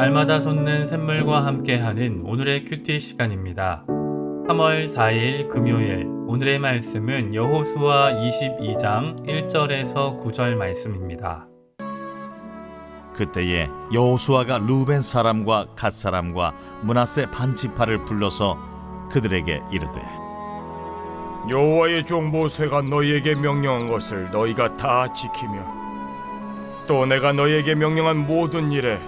날마다 솟는 샘물과 함께하는 오늘의 큐티 시간입니다. 3월 4일 금요일 오늘의 말씀은 여호수아 22장 1절에서 9절 말씀입니다. 그때에 여호수아가 루벤 사람과 갓 사람과 므낫세 반 지파를 불러서 그들에게 이르되 여호와의 종 모세가 너희에게 명령한 것을 너희가 다 지키며 또 내가 너희에게 명령한 모든 일에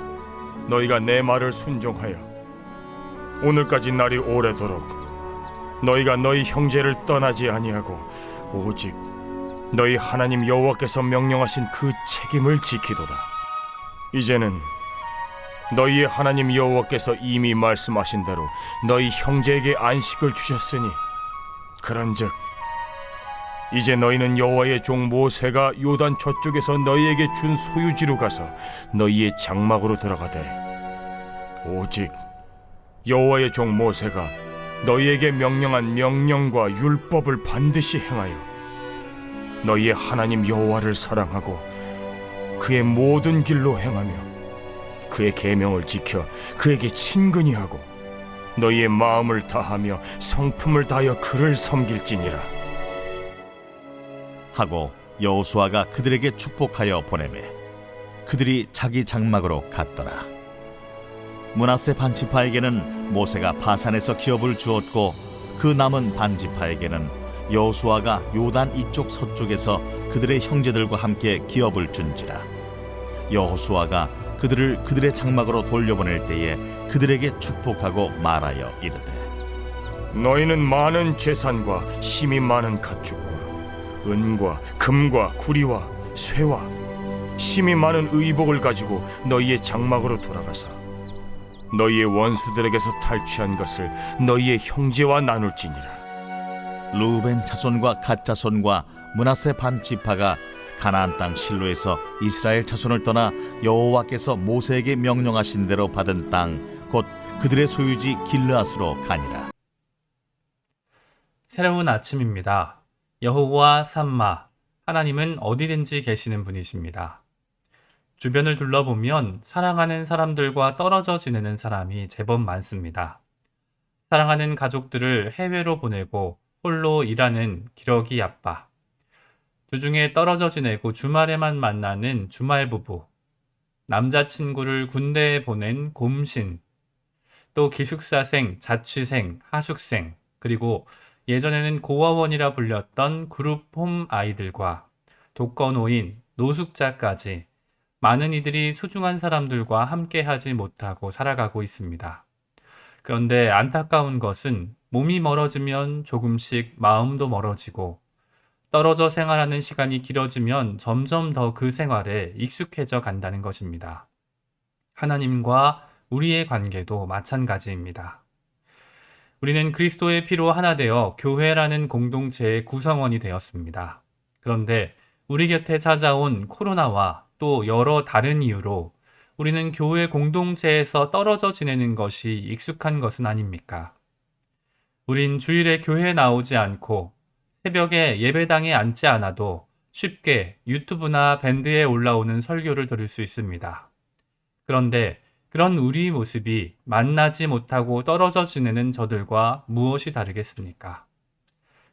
너희가 내 말을 순종하여 오늘까지 날이 오래도록 너희가 너희 형제를 떠나지 아니하고 오직 너희 하나님 여호와께서 명령하신 그 책임을 지키도다. 이제는 너희의 하나님 여호와께서 이미 말씀하신 대로 너희 형제에게 안식을 주셨으니 그런즉 이제 너희는 여호와의 종 모세가 요단 저쪽에서 너희에게 준 소유지로 가서 너희의 장막으로 들어가되 오직 여호와의 종 모세가 너희에게 명령한 명령과 율법을 반드시 행하여 너희의 하나님 여호와를 사랑하고 그의 모든 길로 행하며 그의 계명을 지켜 그에게 친근히 하고 너희의 마음을 다하며 성품을 다하여 그를 섬길지니라 하고 여호수아가 그들에게 축복하여 보내매 그들이 자기 장막으로 갔더라. 므낫세 반 지파에게는 모세가 바산에서 기업을 주었고 그 남은 반 지파에게는 여호수아가 요단 이쪽 서쪽에서 그들의 형제들과 함께 기업을 준지라. 여호수아가 그들을 그들의 장막으로 돌려보낼 때에 그들에게 축복하고 말하여 이르되 너희는 많은 재산과 힘이 많은 가축과 은과 금과 구리와 쇠와 힘이 많은 의복을 가지고 너희의 장막으로 돌아가서 너희의 원수들에게서 탈취한 것을 너희의 형제와 나눌지니라. 루벤 자손과 갓 자손과 므낫세 반 지파가 가나안 땅 실로에서 이스라엘 자손을 떠나 여호와께서 모세에게 명령하신 대로 받은 땅 곧 그들의 소유지 길르앗으로 가니라. 새로운 아침입니다. 여호와 삼마, 하나님은 어디든지 계시는 분이십니다. 주변을 둘러보면 사랑하는 사람들과 떨어져 지내는 사람이 제법 많습니다. 사랑하는 가족들을 해외로 보내고 홀로 일하는 기러기 아빠, 주중에 떨어져 지내고 주말에만 만나는 주말 부부, 남자친구를 군대에 보낸 곰신, 또 기숙사생, 자취생, 하숙생, 그리고 예전에는 고아원이라 불렸던 그룹홈 아이들과 독거노인, 노숙자까지 많은 이들이 소중한 사람들과 함께하지 못하고 살아가고 있습니다. 그런데 안타까운 것은 몸이 멀어지면 조금씩 마음도 멀어지고 떨어져 생활하는 시간이 길어지면 점점 더 그 생활에 익숙해져 간다는 것입니다. 하나님과 우리의 관계도 마찬가지입니다. 우리는 그리스도의 피로 하나 되어 교회라는 공동체의 구성원이 되었습니다. 그런데 우리 곁에 찾아온 코로나와 또 여러 다른 이유로 우리는 교회 공동체에서 떨어져 지내는 것이 익숙한 것은 아닙니까? 우린 주일에 교회에 나오지 않고 새벽에 예배당에 앉지 않아도 쉽게 유튜브나 밴드에 올라오는 설교를 들을 수 있습니다. 그런데 그런 우리 모습이 만나지 못하고 떨어져 지내는 저들과 무엇이 다르겠습니까?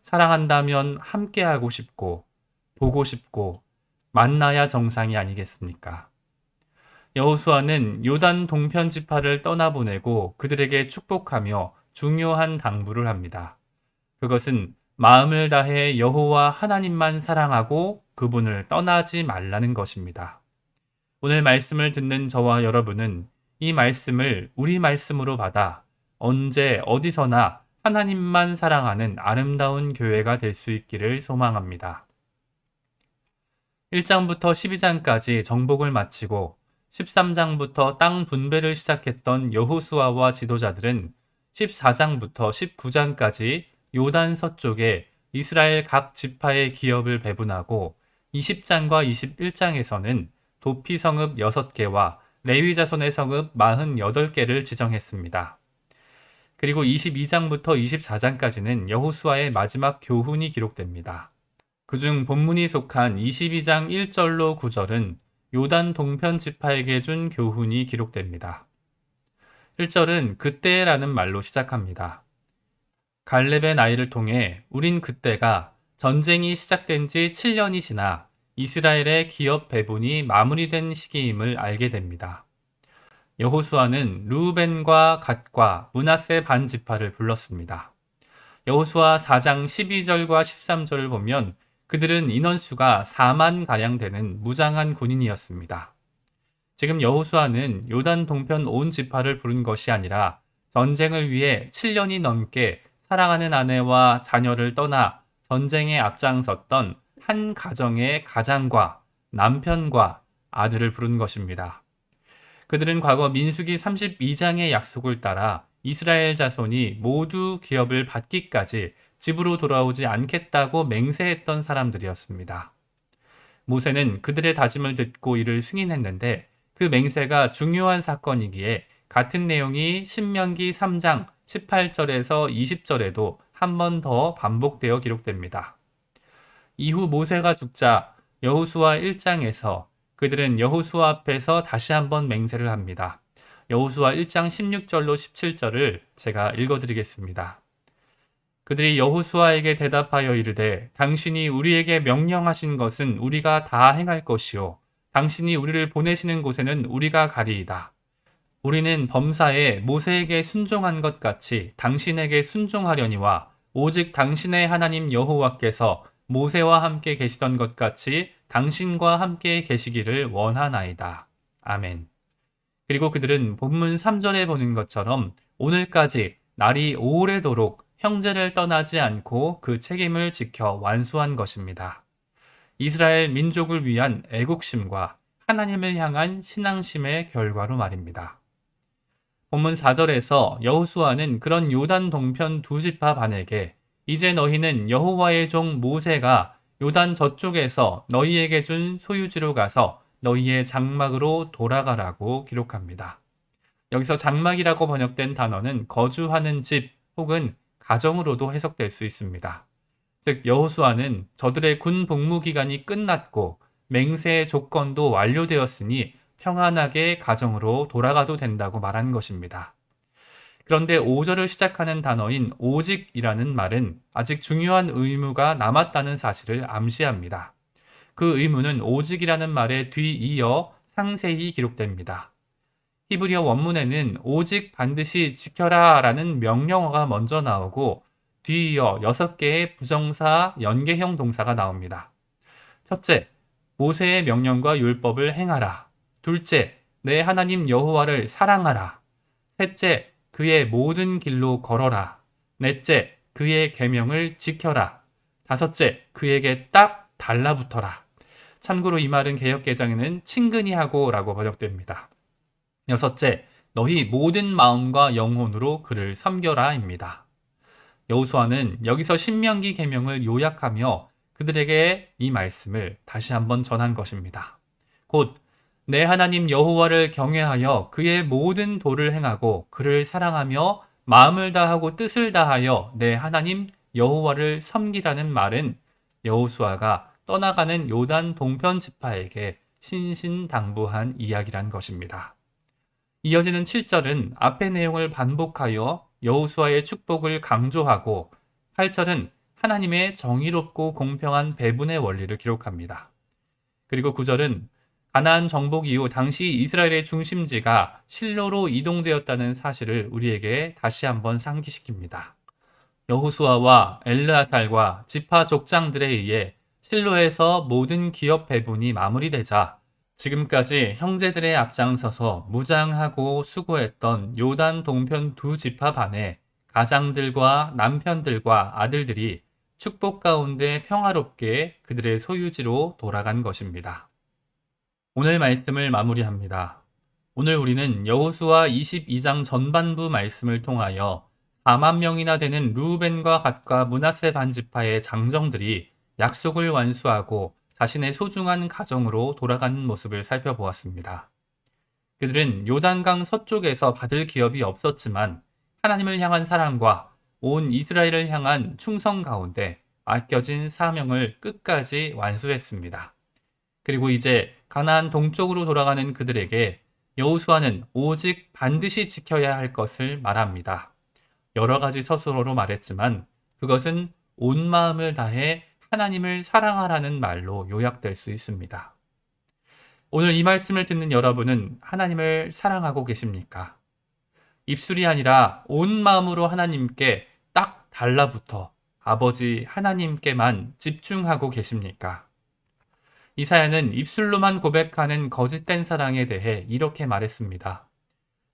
사랑한다면 함께하고 싶고 보고 싶고 만나야 정상이 아니겠습니까? 여호수아는 요단 동편 지파를 떠나보내고 그들에게 축복하며 중요한 당부를 합니다. 그것은 마음을 다해 여호와 하나님만 사랑하고 그분을 떠나지 말라는 것입니다. 오늘 말씀을 듣는 저와 여러분은 이 말씀을 우리 말씀으로 받아 언제 어디서나 하나님만 사랑하는 아름다운 교회가 될 수 있기를 소망합니다. 1장부터 12장까지 정복을 마치고 13장부터 땅 분배를 시작했던 여호수아와 지도자들은 14장부터 19장까지 요단 서쪽에 이스라엘 각 지파의 기업을 배분하고 20장과 21장에서는 도피 성읍 6개와 레위 자손의 성읍 48개를 지정했습니다. 그리고 22장부터 24장까지는 여호수아의 마지막 교훈이 기록됩니다. 그중 본문이 속한 22장 1절로 9절은 요단 동편 지파에게 준 교훈이 기록됩니다. 1절은 그때라는 말로 시작합니다. 갈렙의 나이를 통해 우린 그때가 전쟁이 시작된 지 7년이 지나 이스라엘의 기업 배분이 마무리된 시기임을 알게 됩니다. 여호수아는 르우벤과 갓과 므낫세 반 지파를 불렀습니다. 여호수아 4장 12절과 13절을 보면 그들은 인원수가 4만 가량 되는 무장한 군인이었습니다. 지금 여호수아는 요단 동편 온 지파를 부른 것이 아니라 전쟁을 위해 7년이 넘게 사랑하는 아내와 자녀를 떠나 전쟁에 앞장섰던 한 가정의 가장과 남편과 아들을 부른 것입니다. 그들은 과거 민수기 32장의 약속을 따라 이스라엘 자손이 모두 기업을 받기까지 집으로 돌아오지 않겠다고 맹세했던 사람들이었습니다. 모세는 그들의 다짐을 듣고 이를 승인했는데 그 맹세가 중요한 사건이기에 같은 내용이 신명기 3장 18절에서 20절에도 한 번 더 반복되어 기록됩니다. 이후 모세가 죽자 여호수아 1장에서 그들은 여호수아 앞에서 다시 한번 맹세를 합니다. 여호수아 1장 16절로 17절을 제가 읽어드리겠습니다. 그들이 여호수아에게 대답하여 이르되 당신이 우리에게 명령하신 것은 우리가 다 행할 것이요 당신이 우리를 보내시는 곳에는 우리가 가리이다. 우리는 범사에 모세에게 순종한 것 같이 당신에게 순종하려니와 오직 당신의 하나님 여호와께서 모세와 함께 계시던 것 같이 당신과 함께 계시기를 원하나이다. 아멘. 그리고 그들은 본문 3절에 보는 것처럼 오늘까지 날이 오래도록 형제를 떠나지 않고 그 책임을 지켜 완수한 것입니다. 이스라엘 민족을 위한 애국심과 하나님을 향한 신앙심의 결과로 말입니다. 본문 4절에서 여호수아는 그런 요단 동편 두 지파 반에게 이제 너희는 여호와의 종 모세가 요단 저쪽에서 너희에게 준 소유지로 가서 너희의 장막으로 돌아가라고 기록합니다. 여기서 장막이라고 번역된 단어는 거주하는 집 혹은 가정으로도 해석될 수 있습니다. 즉 여호수아는 저들의 군 복무 기간이 끝났고 맹세의 조건도 완료되었으니 평안하게 가정으로 돌아가도 된다고 말한 것입니다. 그런데 5절을 시작하는 단어인 오직이라는 말은 아직 중요한 의무가 남았다는 사실을 암시합니다. 그 의무는 오직이라는 말에 뒤이어 상세히 기록됩니다. 히브리어 원문에는 오직 반드시 지켜라 라는 명령어가 먼저 나오고 뒤이어 6개의 부정사 연계형 동사가 나옵니다. 첫째, 모세의 명령과 율법을 행하라. 둘째, 내 하나님 여호와를 사랑하라. 셋째, 그의 모든 길로 걸어라. 넷째, 그의 계명을 지켜라. 다섯째, 그에게 딱 달라붙어라. 참고로 이 말은 개역개정에는 친근히 하고 라고 번역됩니다. 여섯째, 너희 모든 마음과 영혼으로 그를 섬겨라 입니다. 여호수아는 여기서 신명기 계명을 요약하며 그들에게 이 말씀을 다시 한번 전한 것입니다. 곧 내 하나님 여호와를 경외하여 그의 모든 도를 행하고 그를 사랑하며 마음을 다하고 뜻을 다하여 내 하나님 여호와를 섬기라는 말은 여호수아가 떠나가는 요단 동편 지파에게 신신당부한 이야기란 것입니다. 이어지는 7절은 앞의 내용을 반복하여 여호수아의 축복을 강조하고 8절은 하나님의 정의롭고 공평한 배분의 원리를 기록합니다. 그리고 9절은 가나안 정복 이후 당시 이스라엘의 중심지가 실로로 이동되었다는 사실을 우리에게 다시 한번 상기시킵니다. 여호수아와 엘르아살과 지파 족장들에 의해 실로에서 모든 기업 배분이 마무리되자 지금까지 형제들의 앞장서서 무장하고 수고했던 요단 동편 두 지파 반에 가장들과 남편들과 아들들이 축복 가운데 평화롭게 그들의 소유지로 돌아간 것입니다. 오늘 말씀을 마무리합니다. 오늘 우리는 여호수아 22장 전반부 말씀을 통하여 4만 명이나 되는 르우벤과 갓과 므낫세 반지파의 장정들이 약속을 완수하고 자신의 소중한 가정으로 돌아가는 모습을 살펴보았습니다. 그들은 요단강 서쪽에서 받을 기업이 없었지만 하나님을 향한 사랑과 온 이스라엘을 향한 충성 가운데 맡겨진 사명을 끝까지 완수했습니다. 그리고 이제 가나안 동쪽으로 돌아가는 그들에게 여호수아는 오직 반드시 지켜야 할 것을 말합니다. 여러 가지 서술어로 말했지만 그것은 온 마음을 다해 하나님을 사랑하라는 말로 요약될 수 있습니다. 오늘 이 말씀을 듣는 여러분은 하나님을 사랑하고 계십니까? 입술이 아니라 온 마음으로 하나님께 딱 달라붙어 아버지 하나님께만 집중하고 계십니까? 이사야는 입술로만 고백하는 거짓된 사랑에 대해 이렇게 말했습니다.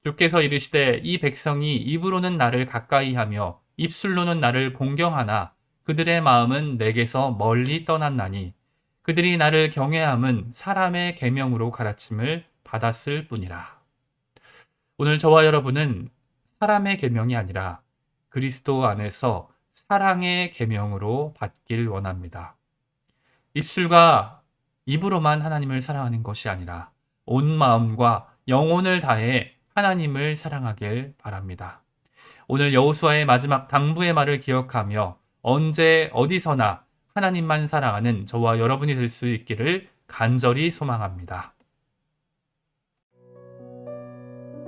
주께서 이르시되 이 백성이 입으로는 나를 가까이하며 입술로는 나를 공경하나 그들의 마음은 내게서 멀리 떠났나니 그들이 나를 경외함은 사람의 계명으로 가르침을 받았을 뿐이라. 오늘 저와 여러분은 사람의 계명이 아니라 그리스도 안에서 사랑의 계명으로 받길 원합니다. 입술과 입으로만 하나님을 사랑하는 것이 아니라 온 마음과 영혼을 다해 하나님을 사랑하길 바랍니다. 오늘 여호수아의 마지막 당부의 말을 기억하며 언제 어디서나 하나님만 사랑하는 저와 여러분이 될 수 있기를 간절히 소망합니다.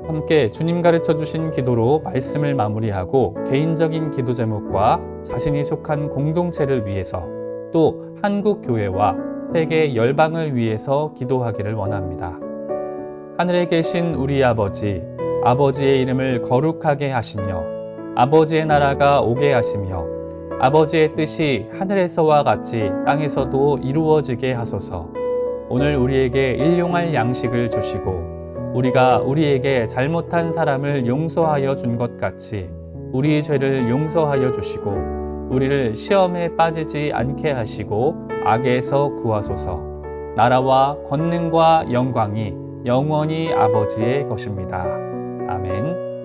함께 주님 가르쳐 주신 기도로 말씀을 마무리하고 개인적인 기도 제목과 자신이 속한 공동체를 위해서 또 한국 교회와 세계 열방을 위해서 기도하기를 원합니다. 하늘에 계신 우리 아버지, 아버지의 이름을 거룩하게 하시며 아버지의 나라가 오게 하시며 아버지의 뜻이 하늘에서와 같이 땅에서도 이루어지게 하소서. 오늘 우리에게 일용할 양식을 주시고 우리가 우리에게 잘못한 사람을 용서하여 준 것 같이 우리 죄를 용서하여 주시고 우리를 시험에 빠지지 않게 하시고 악에서 구하소서. 나라와 권능과 영광이 영원히 아버지의 것입니다. 아멘.